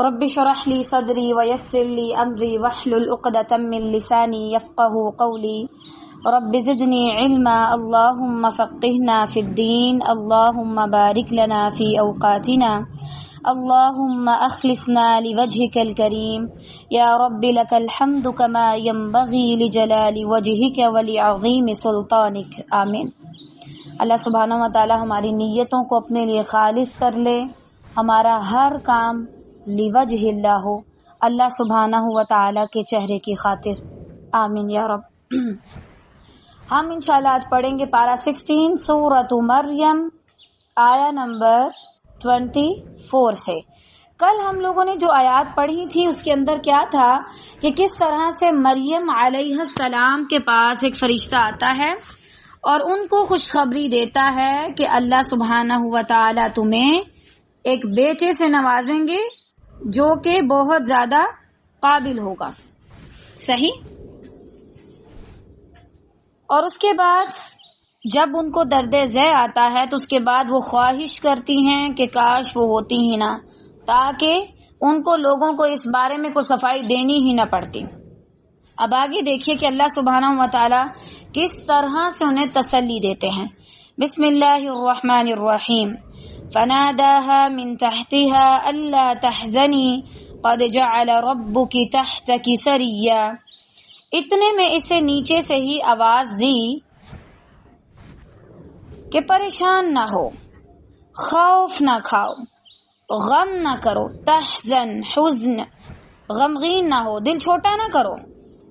رب اشرح لي صدري ويسر لي أمري واحلل عقدة من لساني يفقهوا قولي رب زدني علما اللهم فقهنا في الدين اللهم بارك لنا في أوقاتنا اللهم أخلصنا لوجهك الكريم يا رب لك الحمد كما ينبغي لجلال وجهك ولعظيم سلطانك آمین۔ اللہ سبحانہ و تعالی ہماری نیتوں کو اپنے لیے خالص کر لے، ہمارا ہر کام لوجہ اللہ ہو، اللہ سبحانہ و تعالی کے چہرے کی خاطر، آمین یا رب۔ ہم انشاءاللہ آج پڑھیں گے پارہ 16 سورۃ مریم آیا نمبر 24 سے۔ کل ہم لوگوں نے جو آیات پڑھی تھی اس کے اندر کیا تھا کہ کس طرح سے مریم علیہ السلام کے پاس ایک فرشتہ آتا ہے اور ان کو خوشخبری دیتا ہے کہ اللہ سبحانہ و تعالی تمہیں ایک بیٹے سے نوازیں گے جو کہ بہت زیادہ قابل ہوگا، صحیح۔ اور اس کے بعد جب ان کو درد ذی آتا ہے تو اس کے بعد وہ خواہش کرتی ہیں کہ کاش وہ ہوتی ہی نہ، تاکہ ان کو لوگوں کو اس بارے میں کوئی صفائی دینی ہی نہ پڑتی۔ اب آگے دیکھیے کہ اللہ سبحانہ و تعالی کس طرح سے انہیں تسلی دیتے ہیں۔ بسم اللہ الرحمن الرحیم۔ فناداها من تحتها ألا تحزني قد جعل ربك تحتك سريا۔ اتنے میں اسے نیچے سے ہی آواز دی کہ پریشان نہ ہو، خوف نہ کھاؤ، غم نہ کرو، تحزن حزن، غمگین نہ ہو، دل چھوٹا نہ کرو،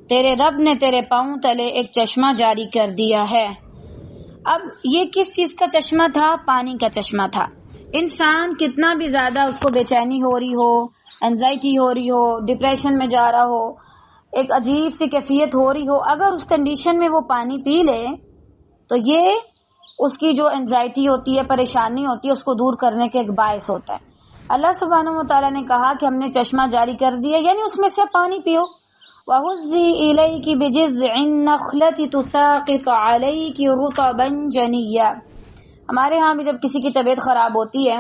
تیرے رب نے تیرے پاؤں تلے ایک چشمہ جاری کر دیا ہے۔ اب یہ کس چیز کا چشمہ تھا؟ پانی کا چشمہ تھا۔ انسان کتنا بھی زیادہ اس کو بے چینی ہو رہی ہو، انزائٹی ہو رہی ہو، ڈپریشن میں جا رہا ہو، ایک عجیب سی کیفیت ہو رہی ہو، اگر اس کنڈیشن میں وہ پانی پی لے تو یہ اس کی جو انزائٹی ہوتی ہے، پریشانی ہوتی ہے، اس کو دور کرنے کا ایک باعث ہوتا ہے۔ اللہ سبحانہ و تعالیٰ نے کہا کہ ہم نے چشمہ جاری کر دیا، یعنی اس میں سے پانی پیو۔ وَهُزِّي إِلَيْكِ بِجِذْعِ النَّخْلَةِ تُسَاقِطُ عَلَيْكِ رُطَبًا جَنِيًّا۔ ہمارے ہاں بھی جب کسی کی طبیعت خراب ہوتی ہے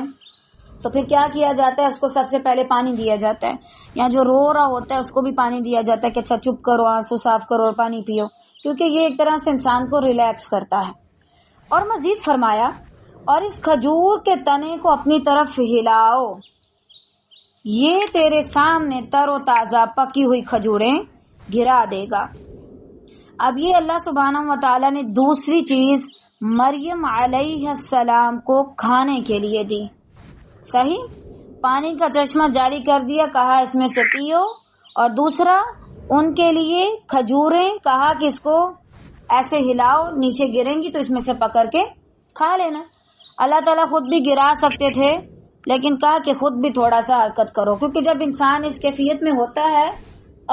تو پھر کیا کیا جاتا ہے؟ اس کو سب سے پہلے پانی دیا جاتا ہے، یا جو رو رہا ہوتا ہے اس کو بھی پانی دیا جاتا ہے کہ اچھا چپ کرو، آنسو صاف کرو اور پانی پیو، کیونکہ یہ ایک طرح سے انسان کو ریلیکس کرتا ہے۔ اور مزید فرمایا اور اس کھجور کے تنے کو اپنی طرف ہلاؤ، یہ تیرے سامنے تر و تازہ پکی ہوئی کھجوریں گرا دے گا۔ اب یہ اللہ سبحانہ و تعالیٰ نے دوسری چیز مریم علیہ السلام کو کھانے کے لیے دی، صحیح۔ پانی کا چشمہ جاری کر دیا، کہا اس میں سے پیو، اور دوسرا ان کے لیے کھجوریں، کہا کہ اس کو ایسے ہلاؤ، نیچے گریں گی تو اس میں سے پکڑ کے کھا لینا۔ اللہ تعالیٰ خود بھی گرا سکتے تھے لیکن کہا کہ خود بھی تھوڑا سا حرکت کرو، کیونکہ جب انسان اس کیفیت میں ہوتا ہے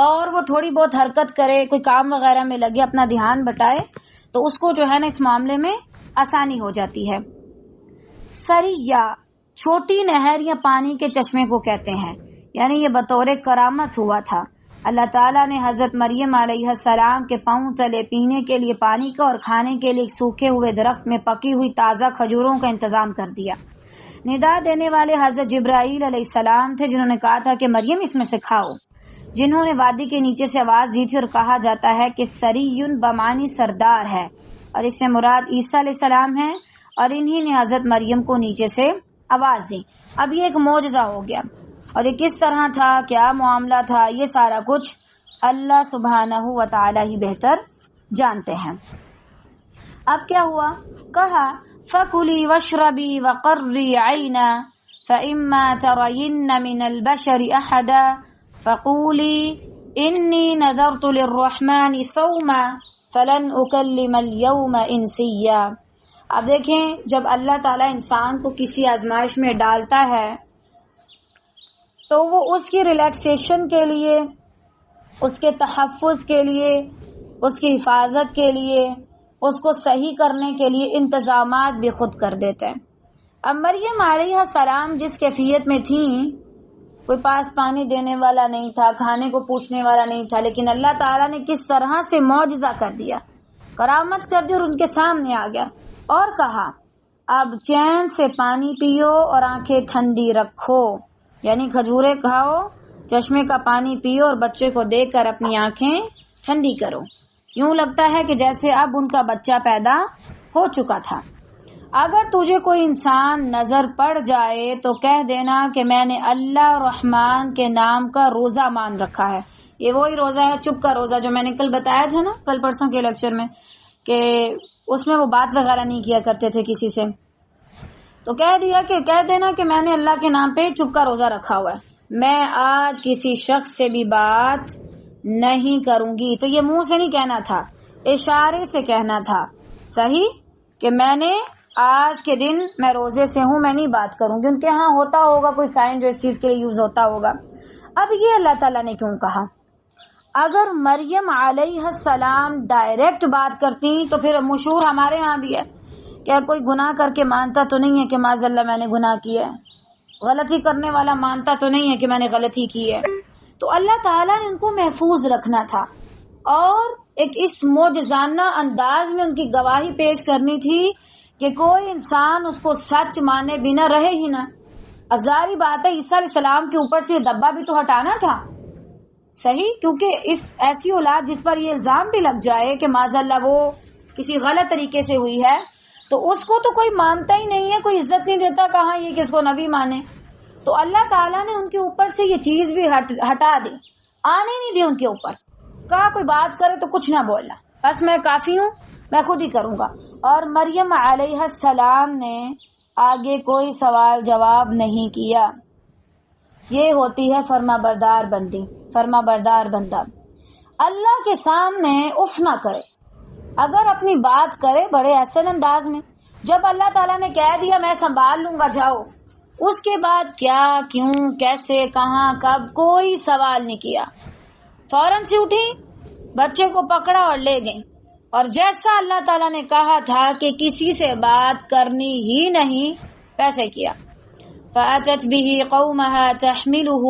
اور وہ تھوڑی بہت حرکت کرے، کوئی کام وغیرہ میں لگے، اپنا دھیان بٹائے، تو اس کو جو ہے نا اس معاملے میں آسانی ہو جاتی ہے۔ سریا چھوٹی نہر یا پانی کے چشمے کو کہتے ہیں، یعنی یہ بطور کرامت ہوا تھا۔ اللہ تعالیٰ نے حضرت مریم علیہ السلام کے پاؤں تلے پینے کے لیے پانی کا اور کھانے کے لیے سوکھے ہوئے درخت میں پکی ہوئی تازہ کھجوروں کا انتظام کر دیا۔ ندا دینے والے حضرت جبرائیل علیہ السلام تھے، جنہوں نے کہا تھا کہ مریم اس میں سے کھاؤ، جنہوں نے وادی کے نیچے سے آواز دی تھی، اور کہا جاتا ہے کہ سریون بمانی سردار ہے، اور اس سے مراد عیسیٰ علیہ السلام ہے، اور انہی نے حضرت مریم کو نیچے سے آواز دی۔ اب یہ ایک معجزہ ہو گیا، اور یہ کس طرح تھا، کیا معاملہ تھا، یہ سارا کچھ اللہ سبحانہ و تعالی ہی بہتر جانتے ہیں۔ اب کیا ہوا؟ کہا فَكُلِي وَاشْرَبِي وَقَرِّي عَيْنًا فَإِمَّا تَرَيِنَّ مِنَ الْبَشَرِ أَحَدًا فَقُولِي إِنِّي نَذَرْتُ لِلرَّحْمَنِ صَوْمًا فَلَنْ أُكَلِّمَ الْيَوْمَ إِنسِيًّا۔ اب دیکھیں، جب اللہ تعالیٰ انسان کو کسی آزمائش میں ڈالتا ہے تو وہ اس کی ریلیکسیشن کے لیے، اس کے تحفظ کے لیے، اس کی حفاظت کے لیے، اس کو صحیح کرنے کے لیے انتظامات بھی خود کر دیتے ہیں۔ اب مریم علیہ السلام جس کیفیت میں تھیں، کوئی پاس پانی دینے والا نہیں تھا، کھانے کو پوچھنے والا نہیں تھا، لیکن اللہ تعالیٰ نے کس طرح سے معجزہ کر دیا، کرامت کر دی، اور ان کے سامنے آ گیا اور کہا اب چین سے پانی پیو اور آنکھیں ٹھنڈی رکھو، یعنی کھجورے کھاؤ، چشمے کا پانی پیو اور بچے کو دیکھ کر اپنی آنکھیں ٹھنڈی کرو، یوں لگتا ہے کہ جیسے اب ان کا بچہ پیدا ہو چکا تھا۔ اگر تجھے کوئی انسان نظر پڑ جائے تو کہہ دینا کہ میں نے اللہ الرحمن کے نام کا روزہ مان رکھا ہے۔ یہ وہی روزہ ہے چپ کا روزہ جو میں نے کل بتایا تھا نا، کل پرسوں کے لیکچر میں، کہ اس میں وہ بات وغیرہ نہیں کیا کرتے تھے کسی سے۔ تو کہہ دینا کہ میں نے اللہ کے نام پہ چپ کا روزہ رکھا ہوا ہے، میں آج کسی شخص سے بھی بات نہیں کروں گی۔ تو یہ منہ سے نہیں کہنا تھا، اشارے سے کہنا تھا، صحیح، کہ میں نے آج کے دن میں روزے سے ہوں، میں نہیں بات کروں گی۔ ان کے ہاں ہوتا ہوگا کوئی سائن جو اس چیز کے لیے یوز ہوتا ہوگا۔ اب یہ اللہ تعالیٰ نے کیوں کہا؟ اگر مریم علیہ السلام ڈائریکٹ بات کرتی تو پھر مشہور ہمارے ہاں بھی ہے کہ کوئی گناہ کر کے مانتا تو نہیں ہے کہ معاذ اللہ میں نے گناہ کیا ہے، غلطی کرنے والا مانتا تو نہیں ہے کہ میں نے غلطی کی ہے۔ تو اللہ تعالیٰ نے ان کو محفوظ رکھنا تھا اور ایک اس معجزانہ انداز میں ان کی گواہی پیش کرنی تھی کہ کوئی انسان اس کو سچ مانے بنا رہے ہی نہ۔ اب ظاہری بات ہے عیسیٰ علیہ السلام کے اوپر سے یہ دبا بھی تو ہٹانا تھا، صحیح، کیونکہ اس ایسی اولاد جس پر یہ الزام بھی لگ جائے کہ معاذ اللہ وہ کسی غلط طریقے سے ہوئی ہے تو اس کو تو کوئی مانتا ہی نہیں ہے، کوئی عزت نہیں دیتا، کہاں یہ کہ اس کو نبی مانے۔ تو اللہ تعالیٰ نے ان کے اوپر سے یہ چیز بھی ہٹا دی، آنے نہیں دی ان کے اوپر، کہا کوئی بات کرے تو کچھ نہ بولنا، بس میں کافی ہوں، میں خود ہی کروں گا۔ اور مریم علیہ السلام نے آگے کوئی سوال جواب نہیں کیا۔ یہ ہوتی ہے فرما بردار بندی، فرما بردار بندہ، اللہ کے سامنے اف نہ کرے، اگر اپنی بات کرے بڑے احسن انداز میں۔ جب اللہ تعالیٰ نے کہہ دیا میں سنبھال لوں گا جاؤ، اس کے بعد کیا، کیوں، کیسے، کہاں، کب، کوئی سوال نہیں کیا، فوراً سے اٹھی، بچے کو پکڑا اور لے گئی۔ اور جیسا اللہ تعالیٰ نے کہا تھا کہ کسی سے بات کرنی ہی نہیں، ویسے کیا۔ فَأَتَتْ بِهِ قَوْمَهَا تَحْمِلُهُ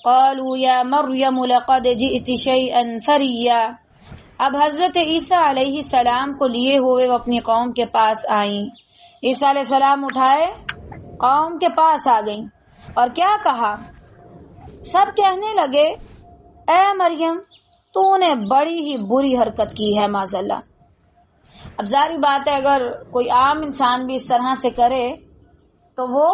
قَالُوا يَا مَرْيَمُ لَقَدْ جِئْتِ شَيْئًا فَرِيًّا۔ اب حضرت عیسیٰ علیہ السلام کو لیے ہوئے وہ اپنی قوم کے پاس آئیں۔ عیسیٰ علیہ السلام اٹھائے قوم کے پاس آ گئیں اور کیا کہا؟ سب کہنے لگے اے مریم تو نے بڑی ہی بری حرکت کی ہے معاذ اللہ۔ اب ظاہری بات ہے اگر کوئی عام انسان بھی اس طرح سے کرے تو وہ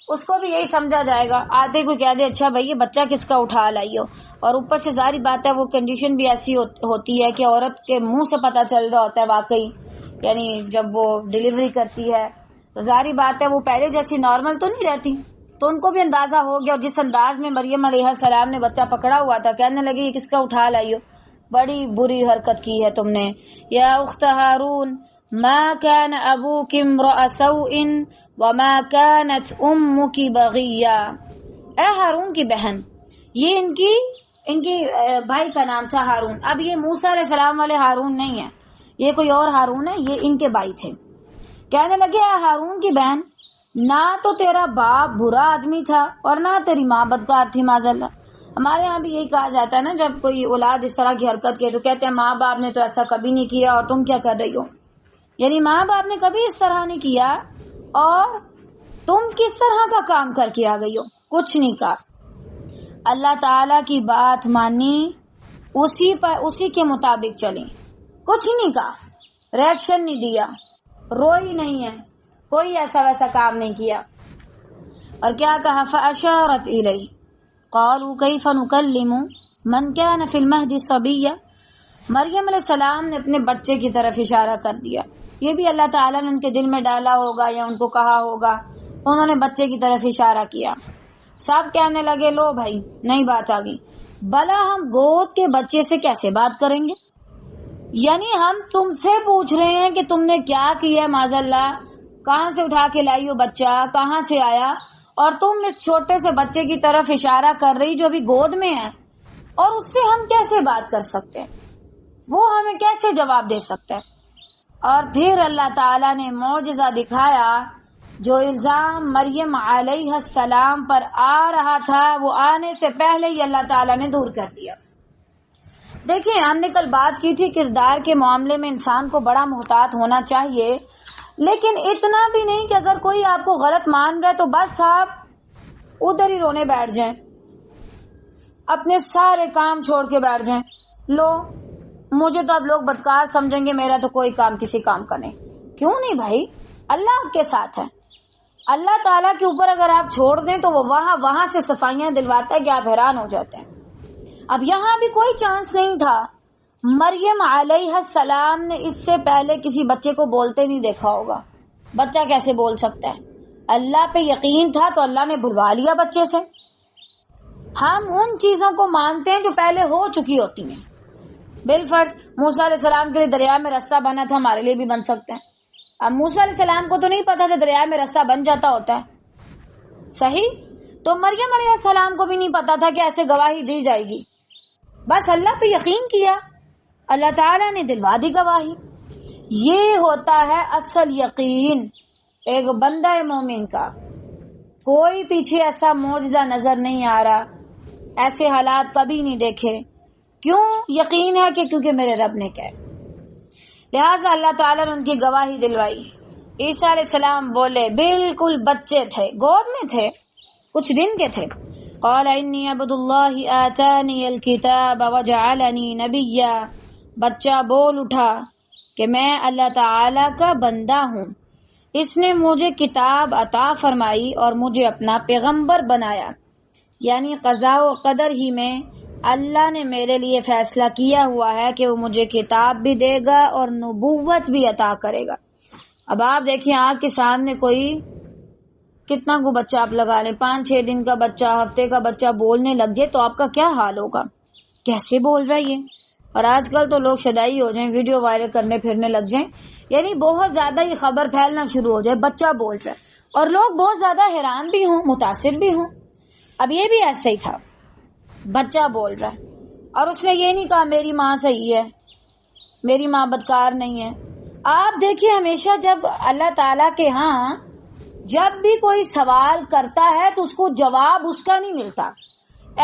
اس کو بھی یہی سمجھا جائے گا، آتے کوئی کہہ دے اچھا بھائی یہ بچہ کس کا اٹھا لائیو، اور اوپر سے ظاہری بات ہے وہ کنڈیشن بھی ایسی ہوتی ہے کہ عورت کے منہ سے پتہ چل رہا ہوتا ہے واقعی، یعنی جب وہ ڈیلیوری کرتی ہے تو ظاہری بات ہے وہ پہلے جیسی نارمل تو نہیں رہتی، تو ان کو بھی اندازہ ہو گیا، اور جس انداز میں مریم علیہ السلام نے بچہ پکڑا ہوا تھا کہنے لگے یہ کس کا اٹھا لائیو، بڑی بری حرکت کی ہے تم نے۔ یا اخت ہارون ما كان ابوك امرأ سوء وما كانت امك بغيا۔ اے ہارون کی بہن، یہ ان کی بھائی کا نام تھا ہارون۔ اب یہ موسیٰ علیہ السلام والے ہارون نہیں ہے، یہ کوئی اور ہارون ہے، یہ ان کے بھائی تھے۔ کہنے لگے اے ہارون کی بہن، نہ تو تیرا باپ برا آدمی تھا اور نہ تیری ماں بدکار تھی معاذ اللہ۔ ہمارے یہاں بھی یہی کہا جاتا ہے نا، جب کوئی اولاد اس طرح کی حرکت کی تو کہتے ہیں ماں باپ نے تو ایسا کبھی نہیں کیا اور تم کیا کر رہی ہو، یعنی ماں باپ نے کبھی اس طرح نہیں کیا اور تم کس طرح کا کام کر کے آ گئی ہو، کچھ نہیں کہا۔ اللہ تعالی کی بات مانی، اسی کے مطابق چلی، کچھ نہیں کہا، ریئیکشن نہیں دیا، روئی نہیں ہے، کوئی ایسا ویسا کام نہیں کیا۔ اور کیا کہا؟ فَأَشَارَتْ إِلَيْهِ قَالُوا كَيْفَ نُكَلِّمُ مَنْ كَانَ فِي الْمَهْدِ صَبِيًّا۔ مریم علیہ السلام نے اپنے بچے کی طرف اشارہ کر دیا، یہ بھی اللہ تعالیٰ نے ان کے دل میں ڈالا ہوگا یا ان کو کہا ہوگا، انہوں نے بچے کی طرف اشارہ کیا۔ سب کہنے لگے لو بھائی نئی بات آ گئی، بھلا ہم گود کے بچے سے کیسے بات کریں گے، یعنی ہم تم سے پوچھ رہے ہیں کہ تم نے کیا کیا معاذ اللہ، کہاں سے اٹھا کے لائی ہو بچہ، کہاں سے آیا، اور تم اس چھوٹے سے بچے کی طرف اشارہ کر رہی جو ابھی گود میں ہے، اور اس سے ہم کیسے بات کر سکتے ہیں، وہ ہمیں کیسے جواب دے سکتا ہے۔ اور پھر اللہ تعالیٰ نے معجزہ دکھایا، جو الزام مریم علیہ السلام پر آ رہا تھا وہ آنے سے پہلے ہی اللہ تعالیٰ نے دور کر دیا۔ دیکھیں ہم نے کل بات کی تھی کردار کے معاملے میں انسان کو بڑا محتاط ہونا چاہیے، لیکن اتنا بھی نہیں کہ اگر کوئی آپ کو غلط مان رہا ہے تو بس آپ ادھر ہی رونے بیٹھ جائیں، اپنے سارے کام چھوڑ کے بیٹھ جائیں، لو مجھے تو اب لوگ بدکار سمجھیں گے، میرا تو کوئی کام کسی کام کا نہیں. کیوں نہیں بھائی، اللہ آپ کے ساتھ ہے. اللہ تعالیٰ کے اوپر اگر آپ چھوڑ دیں تو وہ وہاں سے صفائیاں دلواتا ہے کہ آپ حیران ہو جاتے ہیں. اب یہاں بھی کوئی چانس نہیں تھا. مریم علیہ السلام نے اس سے پہلے کسی بچے کو بولتے نہیں دیکھا ہوگا. بچہ کیسے بول سکتا ہے؟ اللہ پہ یقین تھا تو اللہ نے بلوا لیا بچے سے. ہم ان چیزوں کو مانتے ہیں جو پہلے ہو چکی ہوتی ہیں. بالفرض موسیٰ علیہ السلام کے لیے دریا میں راستہ بنا تھا، ہمارے لیے بھی بن سکتے ہیں. اب موسیٰ علیہ السلام کو تو نہیں پتا تھا دریا میں راستہ بن جاتا ہوتا ہے، صحیح؟ تو مریم علیہ السلام کو بھی نہیں پتا تھا کہ ایسے گواہی دی جائے گی. بس اللہ پہ یقین کیا، اللہ تعالیٰ نے دلوا دی گواہی. یہ ہوتا ہے اصل یقین ایک بندہ مومن کا. کوئی پیچھے ایسا معجزہ نظر نہیں آ رہا، ایسے حالات کبھی نہیں دیکھے. کیوں یقین ہے؟ کہ کیونکہ میرے رب نے کہا. لہٰذا اللہ تعالیٰ نے ان کی گواہی دلوائی. عیسیٰ علیہ السلام بولے، بالکل بچے تھے، گود میں تھے، کچھ دن کے تھے. قال انی عبد اللہ آتانی الکتاب وجعلنی نبیا. بچہ بول اٹھا کہ میں اللہ تعالیٰ کا بندہ ہوں، اس نے مجھے کتاب عطا فرمائی اور مجھے اپنا پیغمبر بنایا. یعنی قضاء و قدر ہی میں اللہ نے میرے لیے فیصلہ کیا ہوا ہے کہ وہ مجھے کتاب بھی دے گا اور نبوت بھی عطا کرے گا. اب آپ دیکھیں آنکھ کے سامنے کوئی کتنا کو بچہ آپ لگا لیں، 5-6 دن کا بچہ، ہفتے کا بچہ بولنے لگ جائے تو آپ کا کیا حال ہوگا؟ کیسے بول رہا ہے یہ؟ اور آج کل تو لوگ شدائی ہو جائیں، ویڈیو وائرل کرنے پھرنے لگ جائیں، یعنی بہت زیادہ یہ خبر پھیلنا شروع ہو جائے بچہ بول رہا ہے، اور لوگ بہت زیادہ حیران بھی ہوں، متاثر بھی ہوں. اب یہ بھی ایسا ہی تھا، بچہ بول رہا ہے اور اس نے یہ نہیں کہا میری ماں صحیح ہے، میری ماں بدکار نہیں ہے. آپ دیکھیے ہمیشہ جب اللہ تعالیٰ کے ہاں جب بھی کوئی سوال کرتا ہے تو اس کو جواب اس کا نہیں ملتا،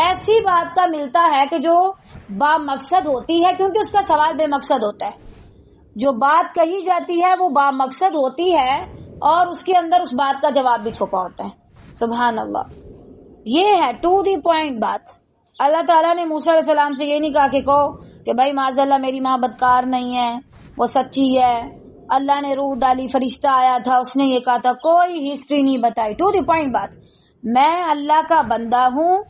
ایسی بات کا ملتا ہے کہ جو با مقصد ہوتی ہے، کیونکہ اس کا سوال بے مقصد ہوتا ہے. جو بات کہی جاتی ہے وہ با مقصد ہوتی ہے اور اس کے اندر اس بات کا جواب بھی چھپا ہوتا ہے. سبحان اللہ. یہ ہے ٹو دی پوائنٹ بات. اللہ تعالیٰ نے موسیٰ علیہ السلام سے یہ نہیں کہا کہ کہو کہ بھائی معاذ اللہ میری ماں بدکار نہیں ہے، وہ سچی ہے، اللہ نے روح ڈالی، فرشتہ آیا تھا، اس نے یہ کہا تھا. کوئی ہسٹری نہیں بتائی. ٹو دی پوائنٹ بات، میں اللہ کا بندہ ہوں،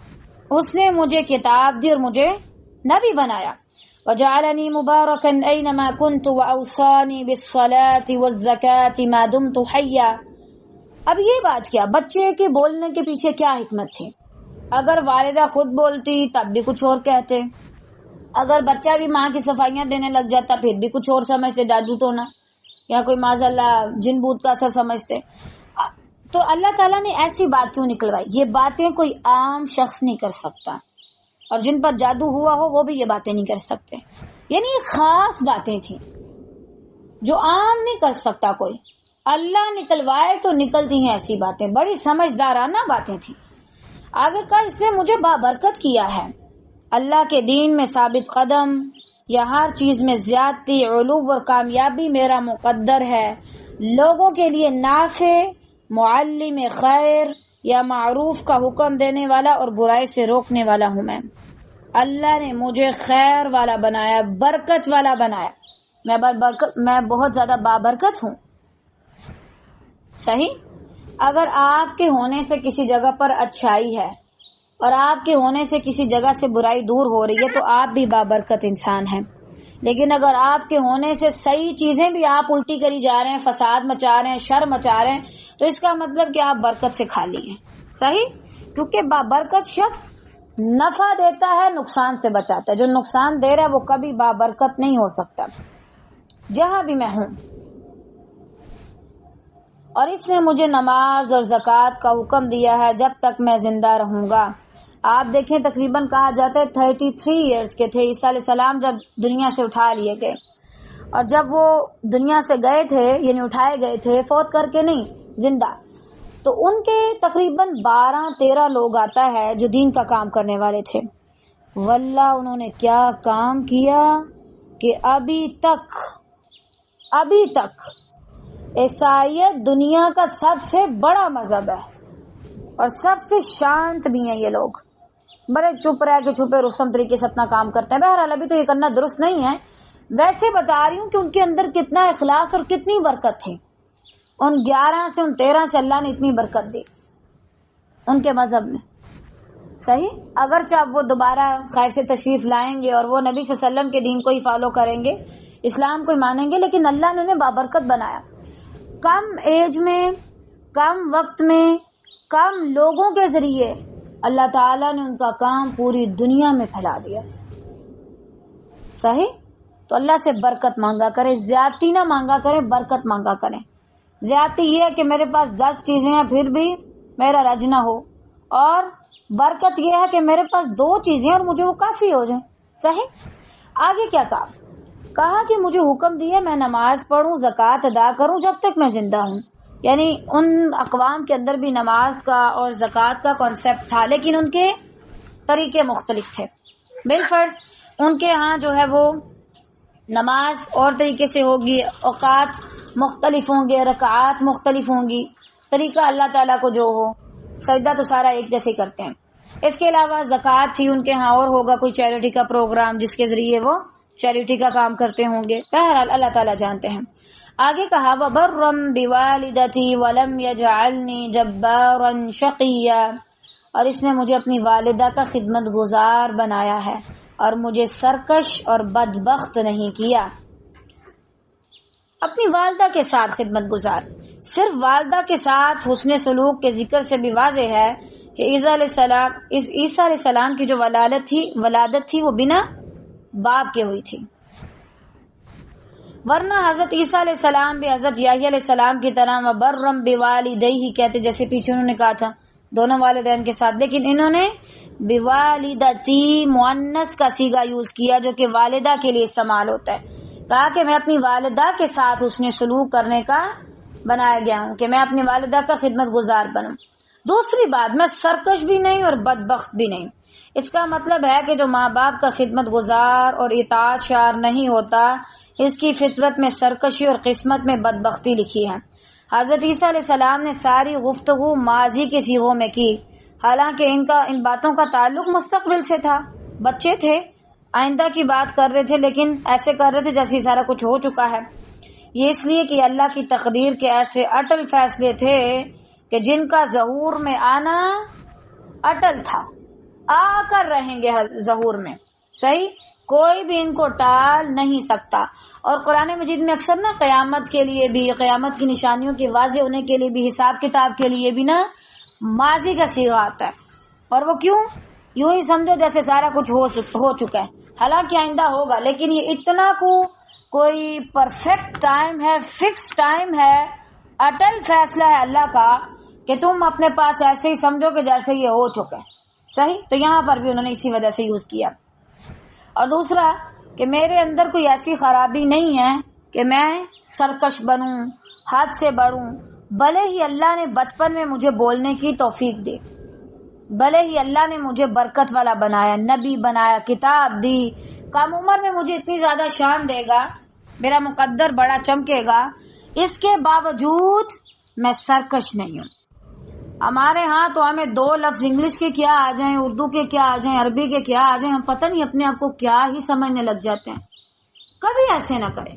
اس نے مجھے کتاب دی اور مجھے نبی بنایا. وجعلنی مبارکا اینما کنت واوصانی بالصلاة والزکاة ما دمت حیا. اب یہ بات کیا، بچے کے بولنے کے پیچھے کیا حکمت تھی؟ اگر والدہ خود بولتی تب بھی کچھ اور کہتے، اگر بچہ بھی ماں کی صفائیاں دینے لگ جاتا پھر بھی کچھ اور سمجھتے، جادو ٹونا یا کوئی معاذ اللہ جن بوت کا اثر سمجھتے. تو اللہ تعالیٰ نے ایسی بات کیوں نکلوائی؟ یہ باتیں کوئی عام شخص نہیں کر سکتا، اور جن پر جادو ہوا ہو وہ بھی یہ باتیں نہیں کر سکتے. یعنی خاص باتیں تھیں جو عام نہیں کر سکتا کوئی. اللہ نکلوائے تو نکلتی ہیں ایسی باتیں، بڑی سمجھدارانہ باتیں تھیں. آگے کا اس نے مجھے بابرکت کیا ہے، اللہ کے دین میں ثابت قدم، یا ہر چیز میں زیادتی، علو اور کامیابی میرا مقدر ہے. لوگوں کے لیے نافع، معلم خیر یا معروف کا حکم دینے والا اور برائی سے روکنے والا ہوں میں. اللہ نے مجھے خیر والا بنایا، برکت والا بنایا. میں بہت زیادہ بابرکت ہوں. صحیح؟ اگر آپ کے ہونے سے کسی جگہ پر اچھائی ہے اور آپ کے ہونے سے کسی جگہ سے برائی دور ہو رہی ہے تو آپ بھی بابرکت انسان ہیں. لیکن اگر آپ کے ہونے سے صحیح چیزیں بھی آپ الٹی کری جا رہے ہیں، فساد مچا رہے ہیں، شر مچا رہے ہیں، تو اس کا مطلب کہ آپ برکت سے خالی ہیں. صحیح؟ کیونکہ بابرکت شخص نفع دیتا ہے، نقصان سے بچاتا ہے. جو نقصان دے رہا ہے وہ کبھی بابرکت نہیں ہو سکتا، جہاں بھی میں ہوں. اور اس نے مجھے نماز اور زکوٰۃ کا حکم دیا ہے جب تک میں زندہ رہوں گا. آپ دیکھیں تقریباً کہا جاتا ہے 33 ایئرز کے تھے عیسیٰ علیہ السلام جب دنیا سے اٹھا لیے گئے. اور جب وہ دنیا سے گئے تھے، یعنی اٹھائے گئے تھے، فوت کر کے نہیں، زندہ، تو ان کے تقریباً 12-13 لوگ آتا ہے جو دین کا کام کرنے والے تھے. واللہ انہوں نے کیا کام کیا کہ ابھی تک عیسائیت دنیا کا سب سے بڑا مذہب ہے. اور سب سے شانت بھی ہیں یہ لوگ، بڑے چپ رہ کے چھپے رستم طریقے سے اپنا کام کرتے ہیں. بہرحال ابھی تو یہ کرنا درست نہیں ہے، ویسے بتا رہی ہوں کہ ان کے اندر کتنا اخلاص اور کتنی برکت تھی. ان 11 سے ان 13 سے اللہ نے اتنی برکت دی ان کے مذہب میں. صحیح، اگرچہ اب وہ دوبارہ خیر سے تشریف لائیں گے اور وہ نبی صلی اللہ علیہ وسلم کے دین کو ہی فالو کریں گے، اسلام کو ہی مانیں گے، لیکن اللہ نے انہیں بابرکت بنایا. کم ایج میں، کم وقت میں، کم لوگوں کے ذریعے اللہ تعالیٰ نے ان کا کام پوری دنیا میں پھیلا دیا. صحیح، تو اللہ سے برکت مانگا کریں، زیادتی نہ مانگا کریں، برکت مانگا کریں. زیادتی یہ ہے کہ میرے پاس 10 چیزیں ہیں پھر بھی میرا رج نہ ہو، اور برکت یہ ہے کہ میرے پاس 2 چیزیں اور مجھے وہ کافی ہو جائیں. صحیح. آگے کیا کہا کہ مجھے حکم دیا میں نماز پڑھوں، زکوٰۃ ادا کروں جب تک میں زندہ ہوں. یعنی ان اقوام کے اندر بھی نماز کا اور زکوٰۃ کا کانسیپٹ تھا، لیکن ان کے طریقے مختلف تھے. بالفرض ان کے ہاں جو ہے وہ نماز اور طریقے سے ہوگی، اوقات مختلف ہوں گے، رکعات مختلف ہوں گی، طریقہ اللہ تعالیٰ کو جو ہو، سجدہ تو سارا ایک جیسے ہی کرتے ہیں. اس کے علاوہ زکوٰۃ تھی ان کے ہاں، اور ہوگا کوئی چیریٹی کا پروگرام جس کے ذریعے وہ چیریٹی کا کام کرتے ہوں گے. بہرحال اللہ تعالیٰ جانتے ہیں. آگے کہا وَبَرًّا بِوَالِدَتِي وَلَمْ يَجْعَلْنِي جَبَّارًا شَقِيًّا، اور اس نے مجھے اپنی والدہ کا خدمت گزار بنایا ہے اور مجھے سرکش اور بدبخت نہیں کیا. اپنی والدہ کے ساتھ خدمت گزار. صرف والدہ کے ساتھ حسن سلوک کے ذکر سے بھی واضح ہے کہ عیسیٰ علیہ السلام کی جو ولادت تھی وہ بنا باپ کے ہوئی تھی، ورنہ حضرت عیسیٰ علیہ السلام بھی حضرت یحییٰ علیہ السلام کی طرح وبرم بوالدیہ کہتے، جیسے پیچھے انہوں نے کہا تھا دونوں والدین کے ساتھ، لیکن انہوں نے بوالدتی مؤنث کا صیغہ یوز کیا جو کہ والدہ کے لیے استعمال ہوتا ہے. کہا کہ میں اپنی والدہ کے ساتھ حسن سلوک کرنے کا بنایا گیا ہوں، کہ میں اپنی والدہ کا خدمت گزار بنوں. دوسری بات، میں سرکش بھی نہیں اور بدبخت بھی نہیں. اس کا مطلب ہے کہ جو ماں باپ کا خدمت گزار اور اطاعت شار نہیں ہوتا، اس کی فطرت میں سرکشی اور قسمت میں بدبختی لکھی ہے. حضرت عیسیٰ علیہ السلام نے ساری گفتگو ماضی کے صیغوں میں کی، حالانکہ ان باتوں کا تعلق مستقبل سے تھا. بچے تھے، آئندہ کی بات کر رہے تھے، لیکن ایسے کر رہے تھے جیسے سارا کچھ ہو چکا ہے. یہ اس لیے کہ اللہ کی تقدیر کے ایسے اٹل فیصلے تھے کہ جن کا ظہور میں آنا اٹل تھا، آ کر رہیں گے ظہور میں. صحیح، کوئی بھی ان کو ٹال نہیں سکتا. اور قرآن مجید میں اکثر نا قیامت کے لیے بھی، قیامت کی نشانیوں کے واضح ہونے کے لیے بھی، حساب کتاب کے لیے بھی نا ماضی کا صیغہ آتا ہے. اور وہ کیوں؟ یوں ہی سمجھو جیسے سارا کچھ ہو چکا ہے، حالانکہ آئندہ ہوگا، لیکن یہ اتنا کوئی پرفیکٹ ٹائم ہے، فکس ٹائم ہے، اٹل فیصلہ ہے اللہ کا کہ تم اپنے پاس ایسے ہی سمجھو کہ جیسے یہ ہو چکا ہے. صحیح، تو یہاں پر بھی انہوں نے اسی وجہ سے یوز کیا. اور دوسرا کہ میرے اندر کوئی ایسی خرابی نہیں ہے کہ میں سرکش بنوں، حد سے بڑھوں. بھلے ہی اللہ نے بچپن میں مجھے بولنے کی توفیق دی، بھلے ہی اللہ نے مجھے برکت والا بنایا، نبی بنایا، کتاب دی، کم عمر میں مجھے اتنی زیادہ شان دے گا، میرا مقدر بڑا چمکے گا، اس کے باوجود میں سرکش نہیں ہوں. ہمارے ہاں تو ہمیں 2 لفظ انگلش کے کیا آ جائیں، اردو کے کیا آ جائیں، عربی کے کیا آ جائیں، ہم پتہ نہیں اپنے آپ کو کیا ہی سمجھنے لگ جاتے ہیں. کبھی ایسے نہ کریں.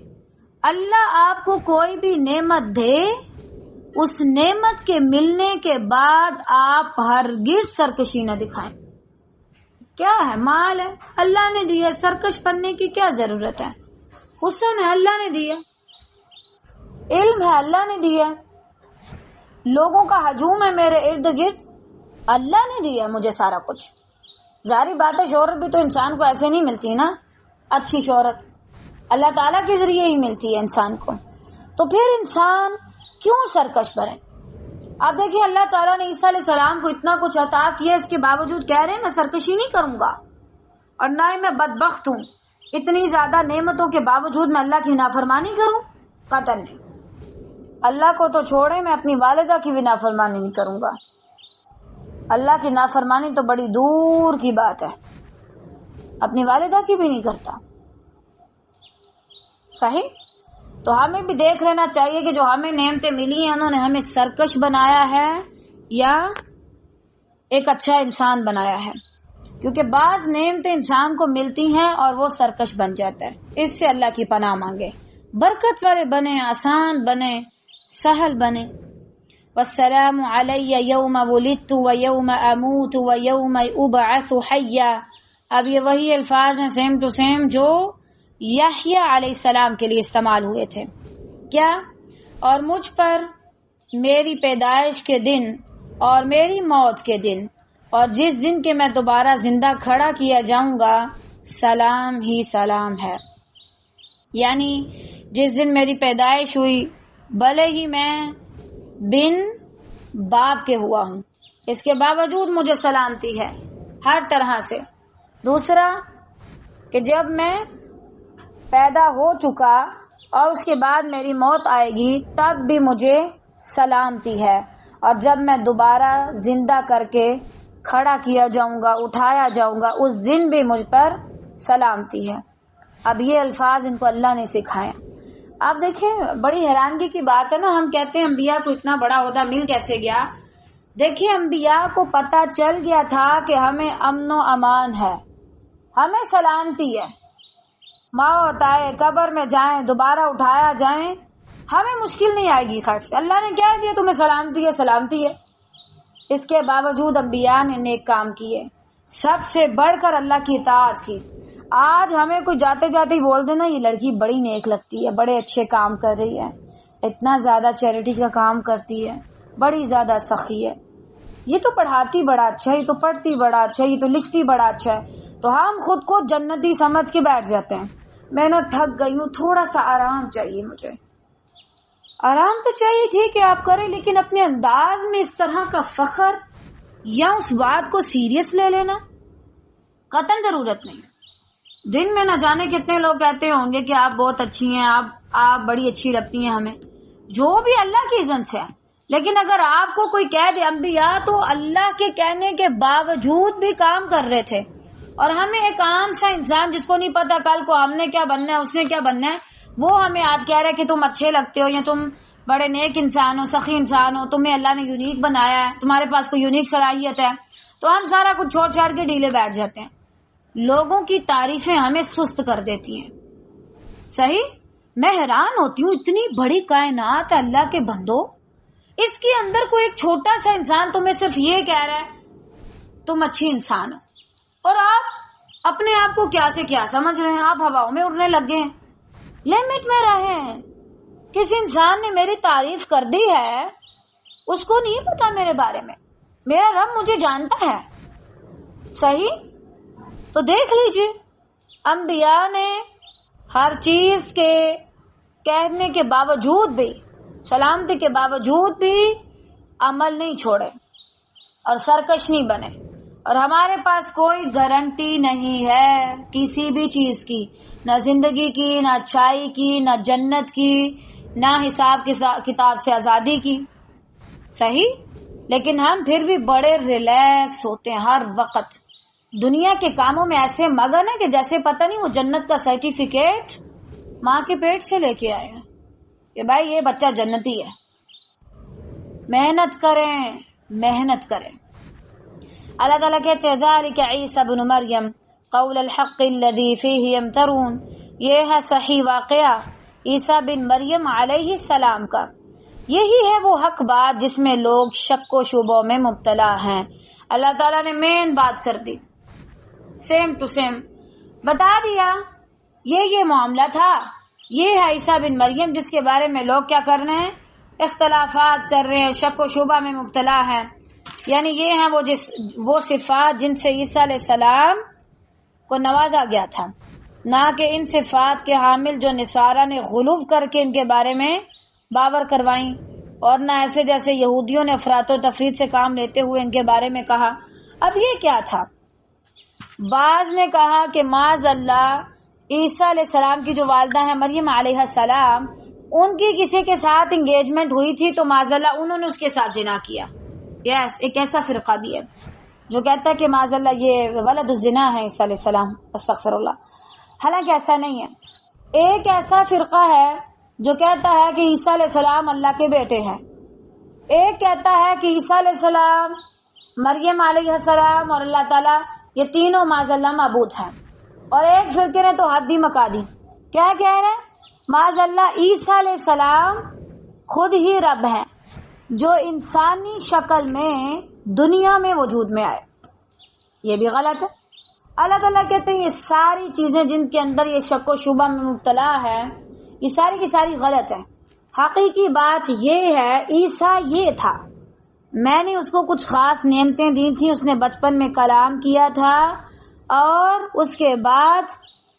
اللہ آپ کو کوئی بھی نعمت دے، اس نعمت کے ملنے کے بعد آپ ہرگز سرکشی نہ دکھائیں. کیا ہے؟ مال ہے، اللہ نے دیا، سرکش بننے کی کیا ضرورت ہے؟ حسن ہے، اللہ نے دیا، علم ہے، اللہ نے دیا، لوگوں کا ہجوم ہے میرے ارد گرد، اللہ نے دیا مجھے سارا کچھ. ظاہری بات ہے شہرت بھی تو انسان کو ایسے نہیں ملتی نا، اچھی شہرت اللہ تعالیٰ کے ذریعے ہی ملتی ہے انسان کو. تو پھر انسان کیوں سرکش بنے؟ آپ دیکھیں اللہ تعالیٰ نے عیسیٰ علیہ السلام کو اتنا کچھ عطا کیا، اس کے باوجود کہہ رہے ہیں میں سرکشی نہیں کروں گا اور نہ ہی میں بدبخت ہوں. اتنی زیادہ نعمتوں کے باوجود میں اللہ کی نافرمانی کروں؟ قطعاً نہیں. اللہ کو تو چھوڑے، میں اپنی والدہ کی بھی نافرمانی نہیں کروں گا. اللہ کی نافرمانی تو بڑی دور کی بات ہے، اپنی والدہ کی بھی نہیں کرتا. صحیح. تو ہمیں بھی دیکھ لینا چاہیے کہ جو ہمیں نعمتیں ملی ہیں انہوں نے ہمیں سرکش بنایا ہے یا ایک اچھا انسان بنایا ہے، کیونکہ بعض نعمتیں انسان کو ملتی ہیں اور وہ سرکش بن جاتا ہے۔ اس سے اللہ کی پناہ مانگے، برکت والے بنے، آسان بنے، سہل بنے۔ والسلام علی یوم ولدت و یوم اموت و یوم ابعث حیا۔ اب یہ وہی الفاظ ہیں سیم ٹو سیم جو یحییٰ علیہ السلام کے لیے استعمال ہوئے تھے۔ کیا؟ اور مجھ پر میری پیدائش کے دن اور میری موت کے دن اور جس دن کے میں دوبارہ زندہ کھڑا کیا جاؤں گا سلام ہی سلام ہے۔ یعنی جس دن میری پیدائش ہوئی بھلے ہی میں بن باپ کے ہوا ہوں، اس کے باوجود مجھے سلامتی ہے ہر طرح سے۔ دوسرا کہ جب میں پیدا ہو چکا اور اس کے بعد میری موت آئے گی تب بھی مجھے سلامتی ہے، اور جب میں دوبارہ زندہ کر کے کھڑا کیا جاؤں گا، اٹھایا جاؤں گا، اس دن بھی مجھ پر سلامتی ہے۔ اب یہ الفاظ ان کو اللہ نے سکھائے۔ آپ دیکھیں بڑی حیرانگی کی بات ہے نا، ہم کہتے ہیں انبیاء کو اتنا بڑا عہدہ مل کیسے گیا؟ دیکھیں انبیاء کو پتہ چل گیا تھا کہ ہمیں امن و امان ہے، ہمیں سلامتی ہے، موت آئے، قبر میں جائیں، دوبارہ اٹھایا جائیں، ہمیں مشکل نہیں آئے گی خرچ۔ اللہ نے کیا دیا؟ تمہیں سلامتی ہے، سلامتی ہے۔ اس کے باوجود انبیاء نے نیک کام کیے، سب سے بڑھ کر اللہ کی اطاعت کی۔ آج ہمیں کوئی جاتے جاتے ہی بول دینا یہ لڑکی بڑی نیک لگتی ہے، بڑے اچھے کام کر رہی ہے، اتنا زیادہ چیریٹی کا کام کرتی ہے، بڑی زیادہ سخی ہے، یہ تو پڑھاتی بڑا اچھا ہے، یہ تو پڑھتی بڑا اچھا ہے، یہ تو لکھتی بڑا اچھا ہے، تو ہم خود کو جنتی سمجھ کے بیٹھ جاتے ہیں۔ میں نہ تھک گئی ہوں، تھوڑا سا آرام چاہیے مجھے۔ آرام تو چاہیے، ٹھیک ہے آپ کریں، لیکن اپنے انداز میں اس طرح کا فخر یا اس بات کو سیریس لے لینا قطعاً ضرورت نہیں۔ دن میں نہ جانے کتنے لوگ کہتے ہوں گے کہ آپ بہت اچھی ہیں، آپ بڑی اچھی لگتی ہیں ہمیں، جو بھی اللہ کی اذن سے ہے، لیکن اگر آپ کو کوئی کہہ دے، انبیاء تو اللہ کے کہنے کے باوجود بھی کام کر رہے تھے، اور ہمیں ایک عام سا انسان جس کو نہیں پتا کل کو ہم نے کیا بننا ہے، اس نے کیا بننا ہے، وہ ہمیں آج کہہ رہے کہ تم اچھے لگتے ہو، یا تم بڑے نیک انسان ہو، سخی انسان ہو، تمہیں اللہ نے یونیک بنایا ہے، تمہارے پاس کوئی یونیک صلاحیت ہے، تو ہم سارا کچھ چھوڑ چھاڑ کے ڈھیلے بیٹھ جاتے ہیں۔ لوگوں کی تعریفیں ہمیں سست کر دیتی ہیں۔ صحیح؟ میں حیران ہوتی ہوں، اتنی بڑی کائنات ہے اللہ کے بندو، اس کے اندر کوئی ایک چھوٹا سا انسان تمہیں صرف یہ کہہ رہا ہے تم اچھی انسان ہو، اور آپ اپنے آپ کو کیا سے کیا سمجھ رہے ہیں، آپ ہواؤں میں اڑنے لگ گئے ہیں، لمٹ میں رہیں۔ کسی انسان نے میری تعریف کر دی ہے، اس کو نہیں پتا میرے بارے میں، میرا رب مجھے جانتا ہے۔ صحیح؟ تو دیکھ لیجئے انبیاء نے ہر چیز کے کہنے کے باوجود بھی، سلامتی کے باوجود بھی عمل نہیں چھوڑے اور سرکش نہیں بنے، اور ہمارے پاس کوئی گارنٹی نہیں ہے کسی بھی چیز کی، نہ زندگی کی، نہ اچھائی کی، نہ جنت کی، نہ حساب کتاب سے آزادی کی۔ صحیح؟ لیکن ہم پھر بھی بڑے ریلیکس ہوتے ہیں ہر وقت، دنیا کے کاموں میں ایسے مگن ہے کہ جیسے پتہ نہیں وہ جنت کا سرٹیفکیٹ ماں کے پیٹ سے لے کے آئے ہیں کہ بھائی یہ بچہ جنتی ہے۔ محنت کریں، محنت کریں۔ اللہ تعالیٰ کہتے ہیں ذالک عیسی ابن مریم قول الحق الذی فیہ یمترون، یہ ہے صحیح واقعہ عیسیٰ بن مریم علیہ السلام کا، یہی ہے وہ حق بات جس میں لوگ شک و شبوں میں مبتلا ہیں۔ اللہ تعالیٰ نے مین بات کر دی، سیم ٹو سیم بتا دیا، یہ معاملہ تھا، یہ ہے عیسیٰ بن مریم جس کے بارے میں لوگ کیا کر رہے ہیں، اختلافات کر رہے ہیں، شک و شبہ میں مبتلا ہیں۔ یعنی یہ ہیں وہ صفات جن سے عیسیٰ علیہ السلام کو نوازا گیا تھا، نہ کہ ان صفات کے حامل جو نصارہ نے غلو کر کے ان کے بارے میں باور کروائیں، اور نہ ایسے جیسے یہودیوں نے افراط و تفرید سے کام لیتے ہوئے ان کے بارے میں کہا۔ اب یہ کیا تھا؟ بعض نے کہا کہ معاذ اللہ عیسیٰ علیہ السلام کی جو والدہ ہیں مریم علیہ السلام، ان کی کسی کے ساتھ انگیجمنٹ ہوئی تھی تو معاذ اللہ انہوں نے اس کے ساتھ زنا کیا۔ یس، ایک ایسا فرقہ بھی ہے جو کہتا ہے کہ معاذ اللہ یہ ولد الزنا ہے عیسیٰ علیہ السلام، استغفر اللہ، حالانکہ ایسا نہیں ہے۔ ایک ایسا فرقہ ہے جو کہتا ہے کہ عیسیٰ علیہ السلام اللہ کے بیٹے ہیں، ایک کہتا ہے کہ عیسیٰ علیہ السلام مریم علیہ السلام اور اللہ تعالیٰ یہ تینوں معاذ اللہ معبود ہیں. اور ایک فرقے نے تو حد ہی مکا دی. کیا کہہ رہے ہیں؟ معاذ اللہ عیسیٰ علیہ السلام خود ہی رب ہیں جو انسانی شکل میں دنیا میں وجود میں آئے. یہ بھی غلط ہے. اللہ تعالیٰ کہتے ہیں یہ ساری چیزیں جن کے اندر یہ شک و شبہ میں مبتلا ہے یہ ساری کی ساری غلط ہے. حقیقی بات یہ ہے عیسیٰ یہ تھا، میں نے اس کو کچھ خاص نعمتیں دی تھیں، اس نے بچپن میں کلام کیا تھا اور اس کے بعد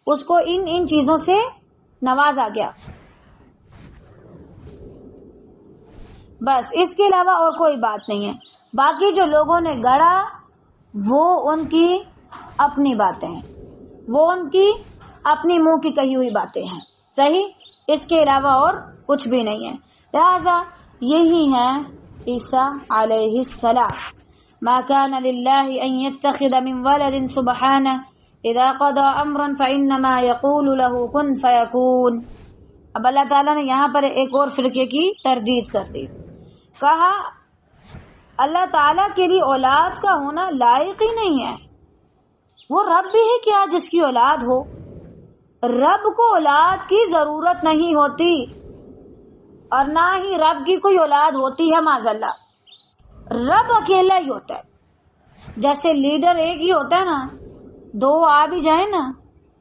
اس کو ان چیزوں سے نوازا گیا. بس اس کے علاوہ اور کوئی بات نہیں ہے. باقی جو لوگوں نے گڑھا وہ ان کی اپنی باتیں ہیں، وہ ان کی اپنی منہ کی کہی ہوئی باتیں ہیں. صحیح، اس کے علاوہ اور کچھ بھی نہیں ہے. لہذا یہی ہے عیسیٰ علیہ السلام. ما كان لله ان يتخذ من ولد سبحانه اذا قضى امرا فانما يقول له كن فيكون. اب اللہ تعالیٰ نے یہاں پر ایک اور فرقے کی تردید کر دی. کہا اللہ تعالیٰ کے لیے اولاد کا ہونا لائق ہی نہیں ہے. وہ رب بھی ہے کیا جس کی اولاد ہو؟ رب کو اولاد کی ضرورت نہیں ہوتی اور نہ ہی رب کی کوئی اولاد ہوتی ہے. معاذ اللہ، رب اکیلا ہی ہوتا ہے. جیسے لیڈر ایک ہی ہوتا ہے نا، دو آ بھی جائیں نا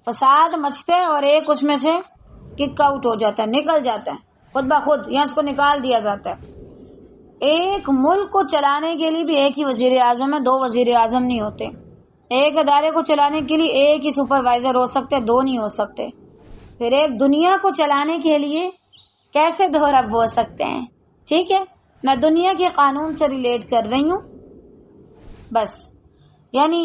فساد مچتے ہے اور ایک اس میں سے کک آؤٹ ہو جاتا ہے، نکل جاتا ہے خود بخود، یا اس کو نکال دیا جاتا ہے. ایک ملک کو چلانے کے لیے بھی ایک ہی وزیر اعظم ہے، دو وزیر اعظم نہیں ہوتے. ایک ادارے کو چلانے کے لیے ایک ہی سپروائزر ہو سکتے، دو نہیں ہو سکتے. پھر ایک دنیا کو چلانے کے لیے کیسے دو رب ہو سکتے ہیں؟ ٹھیک ہے، میں دنیا کے قانون سے ریلیٹ کر رہی ہوں. بس یعنی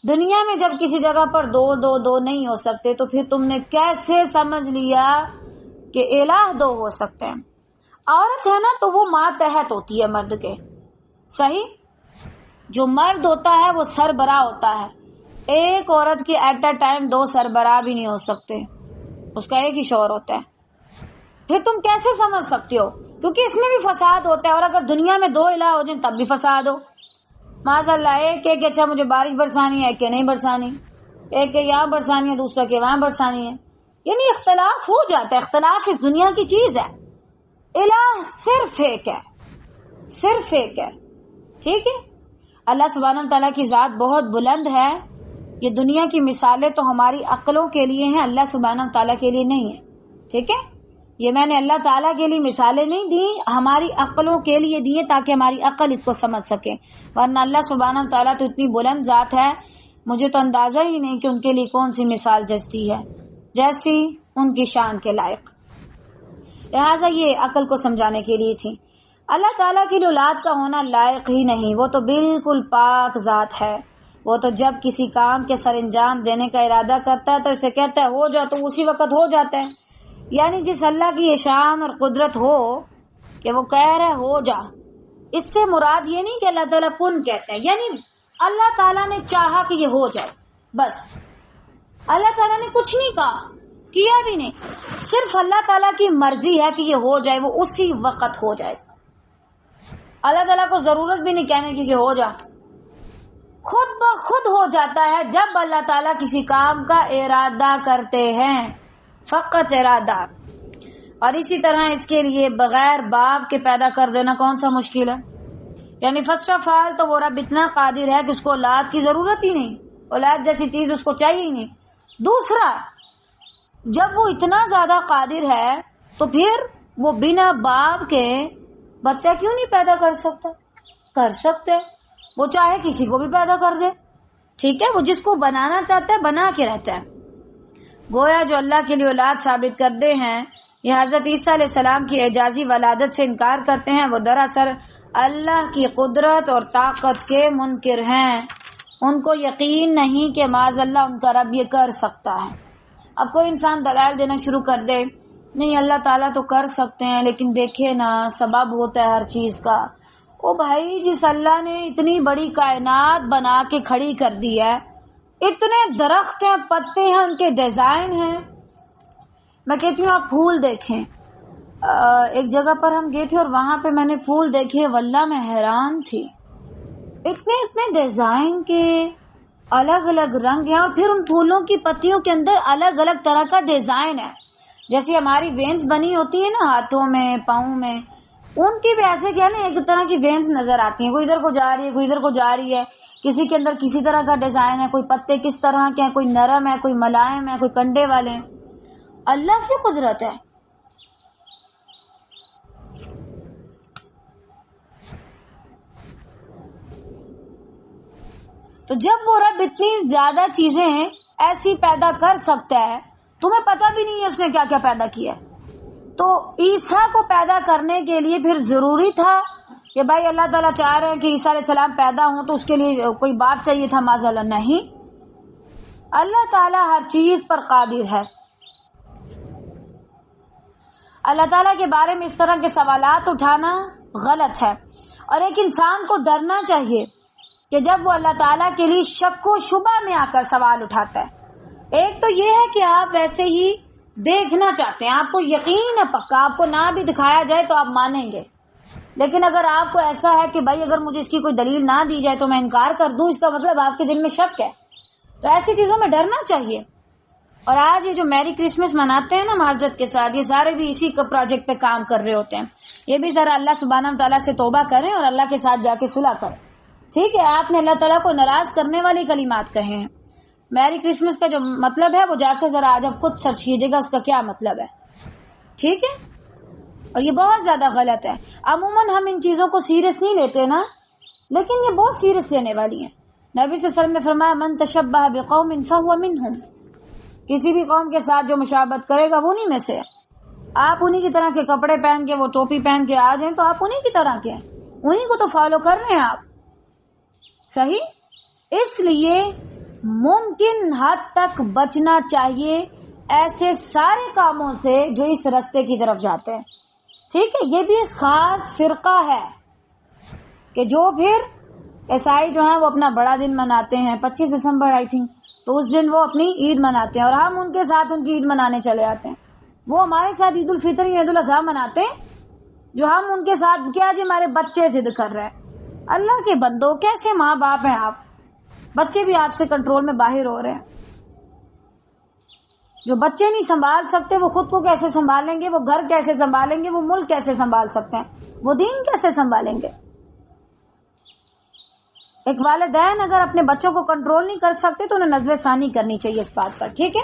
دنیا میں جب کسی جگہ پر دو نہیں ہو سکتے تو پھر تم نے کیسے سمجھ لیا کہ الہ دو ہو سکتے ہیں؟ عورت ہے نا تو وہ ماتحت ہوتی ہے مرد کے. صحیح، جو مرد ہوتا ہے وہ سربراہ ہوتا ہے. ایک عورت کے ایٹ اے ٹائم دو سربراہ بھی نہیں ہو سکتے، اس کا ایک ہی شوہر ہوتا ہے. پھر تم کیسے سمجھ سکتے ہو؟ کیونکہ اس میں بھی فساد ہوتا ہے. اور اگر دنیا میں دو الہ ہو جائیں تب بھی فساد ہو. معاذ اللہ، ایک کہ اچھا مجھے بارش برسانی ہے، ایک کہ نہیں برسانی، ایک کہ یہاں برسانی ہے، دوسرا کہ وہاں برسانی ہے. یعنی اختلاف ہو جاتا ہے. اختلاف اس دنیا کی چیز ہے. الہ صرف ایک ہے، صرف ایک ہے. ٹھیک ہے، اللہ سبحانہ تعالیٰ کی ذات بہت بلند ہے. یہ دنیا کی مثالیں تو ہماری عقلوں کے لیے ہیں، اللہ سبحانہ تعالیٰ کے لیے نہیں ہے. ٹھیک ہے، یہ میں نے اللہ تعالیٰ کے لیے مثالیں نہیں دی، ہماری عقلوں کے لیے دیے تاکہ ہماری عقل اس کو سمجھ سکے. ورنہ اللہ سبحانہ تعالیٰ تو اتنی بلند ذات ہے، مجھے تو اندازہ ہی نہیں کہ ان کے لیے کون سی مثال جچتی ہے جیسی ان کی شان کے لائق. لہٰذا یہ عقل کو سمجھانے کے لیے تھی. اللہ تعالیٰ کی اولاد کا ہونا لائق ہی نہیں. وہ تو بالکل پاک ذات ہے. وہ تو جب کسی کام کے سر انجام دینے کا ارادہ کرتا ہے تو اسے کہتا ہے ہو جا، تو اسی وقت ہو جاتا ہے. یعنی جس اللہ کی یہ شان اور قدرت ہو کہ وہ کہہ رہے ہو جا، اس سے مراد یہ نہیں کہ اللہ تعالیٰ کن کہتے ہیں، یعنی اللہ تعالیٰ نے چاہا کہ یہ ہو جائے. بس اللہ تعالیٰ نے کچھ نہیں کہا، کیا بھی نہیں، صرف اللہ تعالیٰ کی مرضی ہے کہ یہ ہو جائے، وہ اسی وقت ہو جائے. اللہ تعالیٰ کو ضرورت بھی نہیں کہنے کی کہ ہو جا، خود بخود ہو جاتا ہے جب اللہ تعالیٰ کسی کام کا ارادہ کرتے ہیں. فقط ارادہ. اور اسی طرح اس کے لیے بغیر باپ کے پیدا کر دینا کون سا مشکل ہے؟ یعنی فرسٹ آف آل تو وہ رب اتنا قادر ہے کہ اس کو اولاد کی ضرورت ہی نہیں، اولاد جیسی چیز اس کو چاہیے ہی نہیں. دوسرا، جب وہ اتنا زیادہ قادر ہے تو پھر وہ بنا باپ کے بچہ کیوں نہیں پیدا کر سکتا؟ کر سکتے، وہ چاہے کسی کو بھی پیدا کر دے. ٹھیک ہے، وہ جس کو بنانا چاہتا ہے بنا کے رہتا ہے. گویا جو اللہ کے لیے اولاد ثابت کرتے ہیں یہ حضرت عیسیٰ علیہ السلام کی اعجازی ولادت سے انکار کرتے ہیں، وہ دراصل اللہ کی قدرت اور طاقت کے منکر ہیں. ان کو یقین نہیں کہ معاذ اللہ ان کا رب یہ کر سکتا ہے. اب کوئی انسان دلائل دینا شروع کر دے، نہیں اللہ تعالیٰ تو کر سکتے ہیں لیکن دیکھے نا سبب ہوتا ہے ہر چیز کا. او بھائی، جس اللہ نے اتنی بڑی کائنات بنا کے کھڑی کر دی ہے، اتنے درخت ہیں، پتے ہیں، ان کے ڈیزائن ہیں. میں کہتی ہوں آپ پھول دیکھیں. ایک جگہ پر ہم گئے تھے اور وہاں پہ میں نے پھول دیکھے، واللہ میں حیران تھی. اتنے اتنے ڈیزائن کے الگ الگ رنگ ہیں، اور پھر ان پھولوں کی پتیوں کے اندر الگ الگ طرح کا ڈیزائن ہے. جیسے ہماری وینز بنی ہوتی ہے نا ہاتھوں میں پاؤں میں، ان کی بھی ایسے کیا نا ایک طرح کی وینز نظر آتی ہیں، کوئی ادھر کو جا رہی ہے کوئی ادھر کو جا رہی ہے. کسی کے اندر کسی طرح کا ڈیزائن ہے، کوئی پتے کس طرح کے ہیں، کوئی نرم ہے کوئی ملائم ہے کوئی کنڈے والے ہیں. اللہ کی قدرت ہے. تو جب وہ رب اتنی زیادہ چیزیں ایسی پیدا کر سکتا ہے، تمہیں پتہ بھی نہیں ہے اس نے کیا کیا پیدا کیا. تو عیسیٰ کو پیدا کرنے کے لیے پھر ضروری تھا کہ بھائی اللہ تعالیٰ چاہ رہے ہیں کہ عیسیٰ علیہ السلام پیدا ہوں تو اس کے لیے کوئی باپ چاہیے تھا؟ معاذ اللہ نہیں. اللہ تعالیٰ ہر چیز پر قادر ہے. اللہ تعالیٰ کے بارے میں اس طرح کے سوالات اٹھانا غلط ہے، اور ایک انسان کو ڈرنا چاہیے کہ جب وہ اللہ تعالیٰ کے لیے شک و شبہ میں آ کر سوال اٹھاتا ہے. ایک تو یہ ہے کہ آپ ویسے ہی دیکھنا چاہتے ہیں، آپ کو یقین ہے پکا، آپ کو نہ بھی دکھایا جائے تو آپ مانیں گے. لیکن اگر آپ کو ایسا ہے کہ بھائی اگر مجھے اس کی کوئی دلیل نہ دی جائے تو میں انکار کر دوں، اس کا مطلب آپ کے دل میں شک ہے. تو ایسی چیزوں میں ڈرنا چاہیے. اور آج یہ جو میری کرسمس مناتے ہیں نا معذرت کے ساتھ، یہ سارے بھی اسی کا پروجیکٹ پہ کام کر رہے ہوتے ہیں. یہ بھی ذرا اللہ سبحانہ و تعالیٰ سے توبہ کریں اور اللہ کے ساتھ جا کے صلح کریں. ٹھیک ہے، آپ نے اللہ تعالیٰ کو ناراض کرنے والی کلمات کہے ہیں. میری کرسمس کا جو مطلب ہے وہ جا کے ذرا آج آپ خود سرچ کیجیے گا اس کا کیا مطلب ہے. ٹھیک ہے، اور یہ بہت زیادہ غلط ہے. عموماً ہم ان چیزوں کو سیریس نہیں لیتے نا، لیکن یہ بہت سیریس لینے والی ہیں. نبی صلی اللہ علیہ وسلم نے فرمایا من تشبہ بقوم فہو منہم، کسی بھی قوم کے ساتھ جو مشابہت کرے گا وہ انہی میں سے. آپ انہی کی طرح کے کپڑے پہن کے وہ ٹوپی پہن کے آ جائیں تو آپ انہی کی طرح کے ہیں، انہی کو تو فالو کر رہے ہیں آپ. صحیح. اس لیے ممکن حد تک بچنا چاہیے ایسے سارے کاموں سے جو اس رستے کی طرف جاتے ہیں. ٹھیک ہے، یہ بھی ایک خاص فرقہ ہے کہ جو پھر عیسائی جو ہیں وہ اپنا بڑا دن مناتے ہیں 25 دسمبر آئی تھنک، تو اس دن وہ اپنی عید مناتے ہیں اور ہم ان کے ساتھ ان کی عید منانے چلے آتے ہیں. وہ ہمارے ساتھ عید الفطر عید الاضحیٰ مناتے ہیں، جو ہم ان کے ساتھ کیا جی ہمارے بچے ضد کر رہے ہیں. اللہ کے بندو، کیسے ماں باپ ہیں آپ؟ بچے بھی آپ سے کنٹرول میں باہر ہو رہے ہیں. جو بچے نہیں سنبھال سکتے وہ خود کو کیسے سنبھالیں گے؟ وہ گھر کیسے سنبھالیں گے؟ وہ ملک کیسے سنبھال سکتے ہیں؟ وہ دین کیسے سنبھالیں گے؟ ایک والدین اگر اپنے بچوں کو کنٹرول نہیں کر سکتے تو انہیں نظر ثانی کرنی چاہیے اس بات پر. ٹھیک ہے،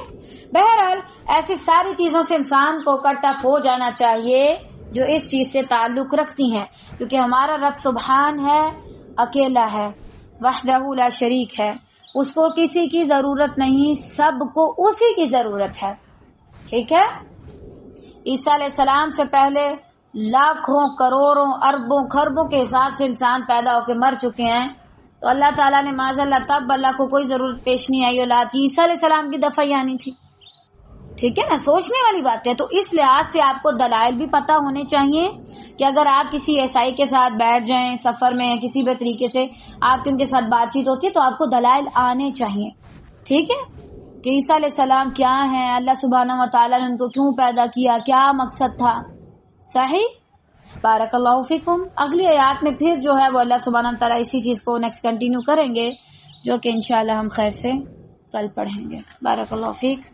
بہرحال ایسی ساری چیزوں سے انسان کو کٹ آف ہو جانا چاہیے جو اس چیز سے تعلق رکھتی ہیں، کیونکہ ہمارا رب سبحان ہے، اکیلا ہے، وحدہ لا شریک ہے، اس کو کسی کی ضرورت نہیں، سب کو اسی کی ضرورت ہے. ٹھیک ہے، عیسیٰ علیہ السلام سے پہلے لاکھوں کروڑوں اربوں خربوں کے حساب سے انسان پیدا ہو کے مر چکے ہیں، تو اللہ تعالیٰ نے معاذ اللہ تب اللہ کو کوئی ضرورت پیش نہیں آئی اولاد کی. عیسیٰ علیہ السلام کی دفعہ آنی تھی. ٹھیک ہے نا، سوچنے والی بات ہے. تو اس لحاظ سے آپ کو دلائل بھی پتہ ہونے چاہیے کہ اگر آپ کسی عیسائی کے ساتھ بیٹھ جائیں سفر میں، کسی بھی طریقے سے آپ کی ان کے ساتھ بات چیت ہوتی ہے تو آپ کو دلائل آنے چاہیے. ٹھیک ہے، کہ عیسیٰ علیہ السلام کیا ہیں، اللہ سبحانہ و تعالیٰ نے ان کو کیوں پیدا کیا، کیا مقصد تھا. صحیح. بارک اللہ فیکم. اگلی آیات میں پھر جو ہے وہ اللہ سبحانہ و تعالیٰ اسی چیز کو نیکسٹ کنٹینیو کریں گے، جو کہ انشاءاللہ ہم خیر سے کل پڑھیں گے. بارک اللہ فیک.